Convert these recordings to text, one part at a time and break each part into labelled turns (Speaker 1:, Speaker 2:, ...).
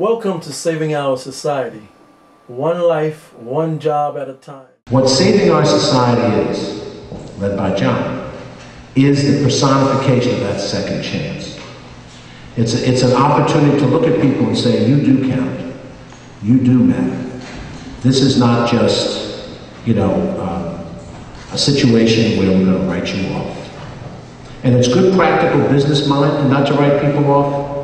Speaker 1: Welcome to Saving Our Society. One life, one job at a time.
Speaker 2: What Saving Our Society is, led by John, is the personification of that second chance. It's an opportunity to look at people and say, you do count. You do matter. This is not just, a situation where we're going to write you off. And it's good practical business mind not to write people off,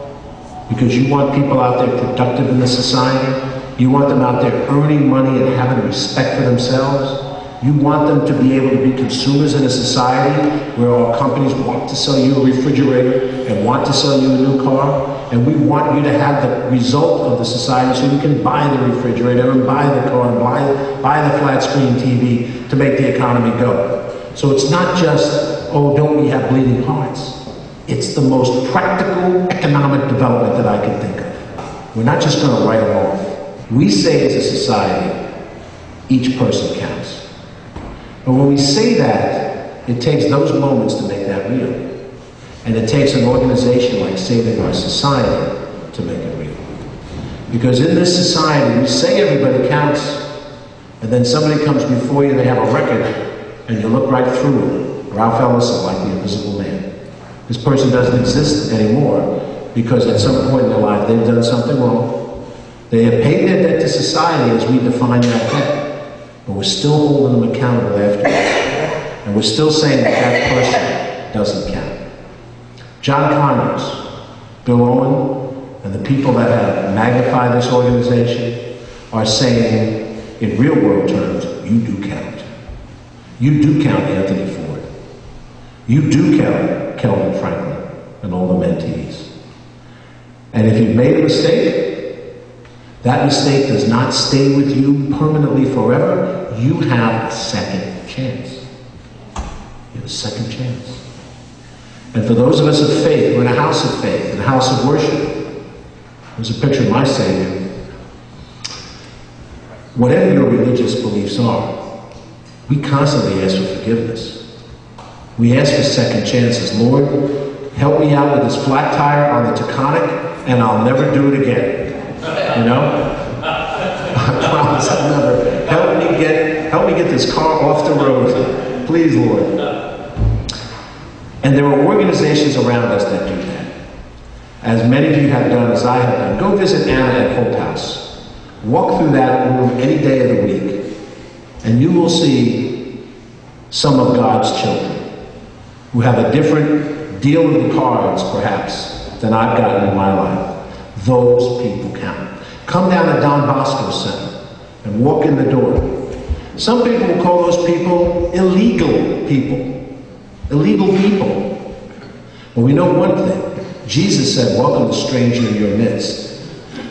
Speaker 2: because you want people out there productive in the society. You want them out there earning money and having respect for themselves. You want them to be able to be consumers in a society where all companies want to sell you a refrigerator and want to sell you a new car. And we want you to have the result of the society so you can buy the refrigerator and buy the car and buy the flat screen TV to make the economy go. So it's not just, oh, don't we have bleeding hearts? It's the most practical economic development that I can think of. We're not just going to write it off. We say as a society, each person counts. But when we say that, it takes those moments to make that real. And it takes an organization like Saving Our Society to make it real. Because in this society, we say everybody counts, and then somebody comes before you, they have a record, and you look right through it. Ralph Ellison, like the Invisible Man. This person doesn't exist anymore because at some point in their life they've done something wrong. They have paid their debt to society as we define that debt, but we're still holding them accountable afterwards. And we're still saying that person doesn't count. John Connors, Bill Owen, and the people that have magnified this organization are saying, in real world terms, you do count. You do count Anthony Ford. You do count Kelvin Franklin and all the mentees. And if you've made a mistake, that mistake does not stay with you permanently forever. You have a second chance. You have a second chance. And for those of us of faith, we're in a house of faith, in a house of worship. There's a picture of my Savior. Whatever your religious beliefs are, we constantly ask for forgiveness. We ask for second chances. Lord, help me out with this flat tire on the Taconic, and I'll never do it again. You know? I promise I'll never. Help me get this car off the road. Please, Lord. And there are organizations around us that do that. As many of you have done, as I have done. Go visit Anna at Hope House. Walk through that room any day of the week, and you will see some of God's children who have a different deal of the cards, perhaps, than I've gotten in my life. Those people count. Come down to Don Bosco Center and walk in the door. Some people will call those people illegal people. Illegal people. But we know one thing. Jesus said, welcome the stranger in your midst.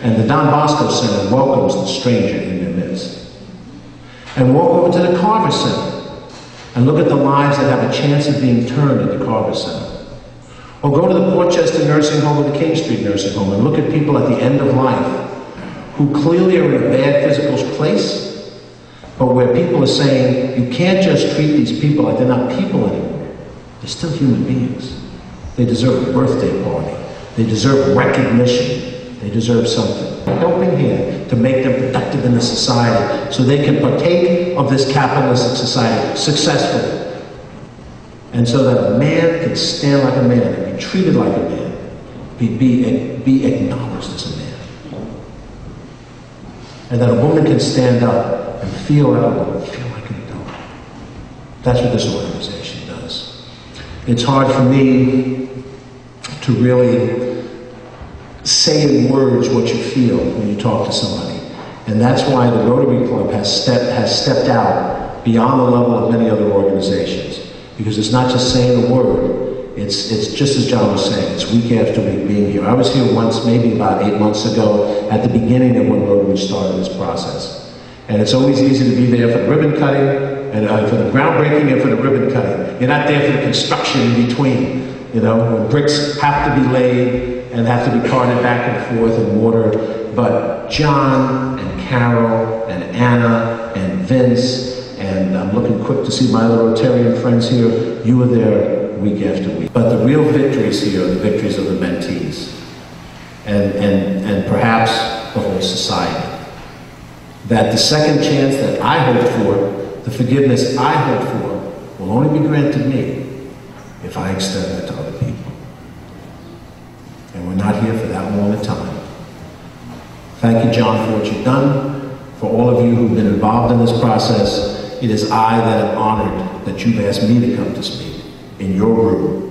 Speaker 2: And the Don Bosco Center welcomes the stranger in your midst. And walk over to the Carver Center and look at the lives that have a chance of being turned at the Carver Center. Or go to the Portchester Nursing Home or the King Street Nursing Home and look at people at the end of life who clearly are in a bad physical place, but where people are saying, you can't just treat these people like they're not people anymore. They're still human beings. They deserve a birthday party. They deserve recognition. They deserve something. A helping hand to make them productive in the society so they can partake of this capitalistic society successfully. And so that a man can stand like a man and be treated like a man, be acknowledged as a man. And that a woman can stand up and feel like a woman, feel like an adult. That's what this organization does. It's hard for me to really say in words what you feel when you talk to somebody. And that's why the Rotary Club has stepped out beyond the level of many other organizations. Because it's not just saying a word, it's just as John was saying, it's week after week being here. I was here once, maybe about 8 months ago, at the beginning of when Rotary started this process. And it's always easy to be there for the ribbon cutting, and for the groundbreaking and for the ribbon cutting. You're not there for the construction in between. When bricks have to be laid and have to be carted back and forth and mortared. But John and Carol and Anna and Vince, and I'm looking quick to see my other Rotarian friends here, you were there week after week. But the real victories here are the victories of the mentees. And perhaps the whole society. That the second chance that I hope for, the forgiveness I hope for, will only be granted me if I extend that to other people. And we're not here for that long a time. Thank you, John, for what you've done. For all of you who've been involved in this process, it is I that am honored that you've asked me to come to speak in your group